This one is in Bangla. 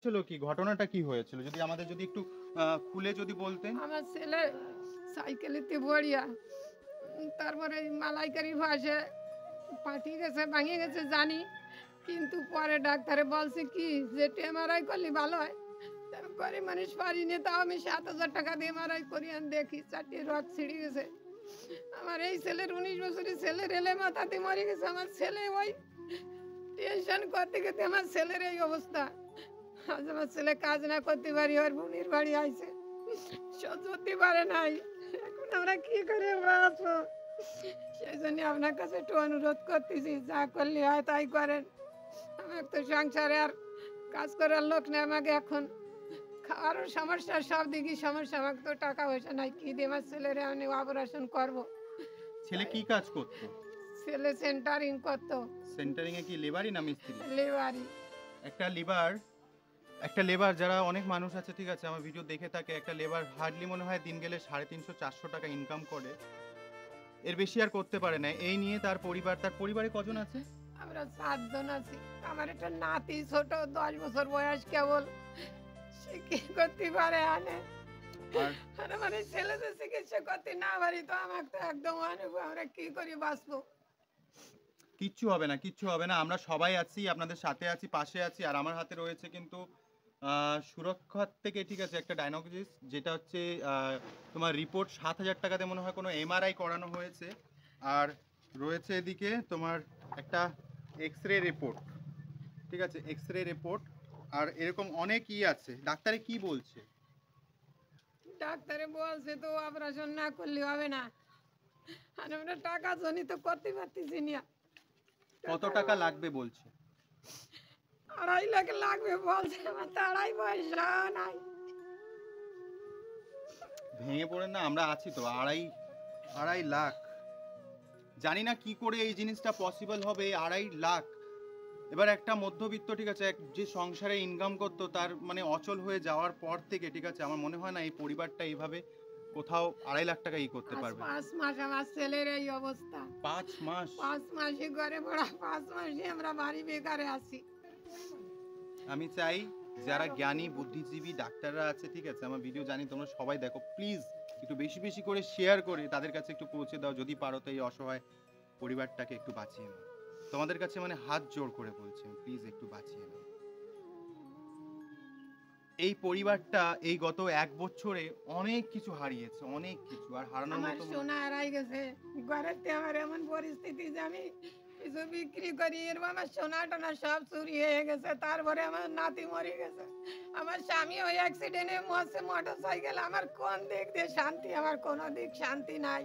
ছিল কি ঘটনাটা কি হয়েছিল যদি আমাদের যদি একটু খুলে যদি বলতেন। আমার ছেলে সাইকেলেতে বড়িয়া তারপরে এই মালাইকারি ভাসে পাঠিয়ে গেছে ভাঙিয়ে গেছে জানি, কিন্তু পরে ডাক্তারে বলছে কি যে এমআরআই করলে ভালো হয়। গরিব মানুষ পারিনি, তাও আমি 7,000 টাকা দিয়ে এমআরআই করি আর দেখি 4টি রড ছিঁড়ে গেছে। আমার এই ছেলের 19 বছরের ছেলে রেলে মাথাতে মরে গেছে। আমার ছেলে ওই টেনশন করতে করতে আমার ছেলের এই অবস্থা। আজ আমার ছেলে কাজ না করতে পারি, ওর বোনের বাড়ি আইছে, সহ্য হতে পারে নাই। এখন আমরা কি করে বাঁচবো? সেই জন্য আপনার কাছে একটু অনুরোধ করতেছি, যা করলে হয় তাই করেন। আমার তো সংসারে আর কাজ করার লোক নেই, আমাকে এখন খাওয়ারও সমস্যা, সব দিকে সমস্যা। আমাকে তো টাকা পয়সা নাই, কি দিয়ে আমার ছেলের আমি অপারেশন করবো। ছেলে কি কাজ করতো? ছেলে সেন্টারিং করতো। সেন্টারিং এ কি লেবারই না মিস্ত্রি? লেবারি। একটা লেবার, একটা লেবার যারা অনেক মানুষ আছে ঠিক আছে আমার ভিডিও দেখে থাকে, একটা লেবার হার্ডলি মনে হয় দিন গেলে 350-400 টাকা ইনকাম করে, এর বেশি আর করতে পারে না। এই নিয়ে তার পরিবার, তার পরিবারে কজন আছে? আমরা 7 জন আছি। আমার একটা নাতি ছোট, 10 বছর বয়স কেবল, সে কি করতে পারে আনে। আর আর আমার এই ছেলেদের চিকিৎসা করতে না পারি তো আমার তো একদম অনুভব, আমরা কি করে বাঁচবো। কিচ্ছু হবে না, কিচ্ছু হবে না, আমরা সবাই আছি, আপনাদের সাথে আছি, পাশে আছি। আর আমার হাতে রয়েছে কিন্তু সুরক্ষার থেকে ঠিক আছে একটা ডায়গনোসিস, যেটা হচ্ছে তোমার রিপোর্ট 7,000 টাকাতে মনে হয় কোনো এমআরআই করানো হয়েছে। আর রয়েছে এদিকে তোমার একটা এক্স রে রিপোর্ট, ঠিক আছে, এক্স রে রিপোর্ট। আর এরকম অনেক আছে। ডাক্তারে কি বলছে? ডাক্তারে বলছে তো অপারেশন না করলে হবে না। আর আমরা টাকা জনি তো করতে পারতেছি না। কত টাকা লাগবে বলছে? 2.5 লাখ লাগবে বলছে, আমার তো 2.5 পয়সা নাই। ভেঙে পড়েন না, আমরা আছি তো। 2.5 লাখ, জানি না কি করে এই জিনিসটা পসিবল হবে, 2.5 লাখ। এবার একটা মধ্যবিত্ত ঠিক আছে, যে সংসারে ইনকাম করতো তার মানে অচল হয়ে যাওয়ার পর থেকে ঠিক আছে আমার মনে হয় না এই পরিবারটা এইভাবে কোথাও 2.5 লাখ টাকা করতে আজ পারবে। 5 মাস আমার ছেলের এই অবস্থা। 5 মাস? 5 মাসে ঘরে পড়া, 5 মাসে আমরা বাড়ি বেকারে আছি। আমি চাই যারা জ্ঞানী বুদ্ধিজীবী ডাক্তাররা আছে ঠিক আছে, আমার ভিডিও জানি তোমরা সবাই দেখো, প্লিজ একটু বেশি বেশি করে শেয়ার করে তাদের কাছে একটু পৌঁছে দাও, যদি পারো তো এই অসহায় পরিবারটাকে একটু বাঁচিয়ে নাও। তোমাদের কাছে মানে হাত জোড় করে বলছি, প্লিজ একটু বাঁচিয়ে নাও। এই পরিবারটা এই গত 1 বছরে অনেক কিছু হারিয়েছে, অনেক কিছু, আর হারানোর আমার মতো সোনা হারাই গেছে। ঘরেতে আমার এমন পরিস্থিতি যে আমি কিছু বিক্রি করি, এর আমার সোনা টোনা সব চুরি হয়ে গেছে। তারপরে আমার নাতি মরে গেছে। আমার স্বামী ওই অ্যাক্সিডেন্টে মরছে, মোটর সাইকেল। আমার কোন দিক দিয়ে শান্তি? আমার কোনো দিক শান্তি নাই।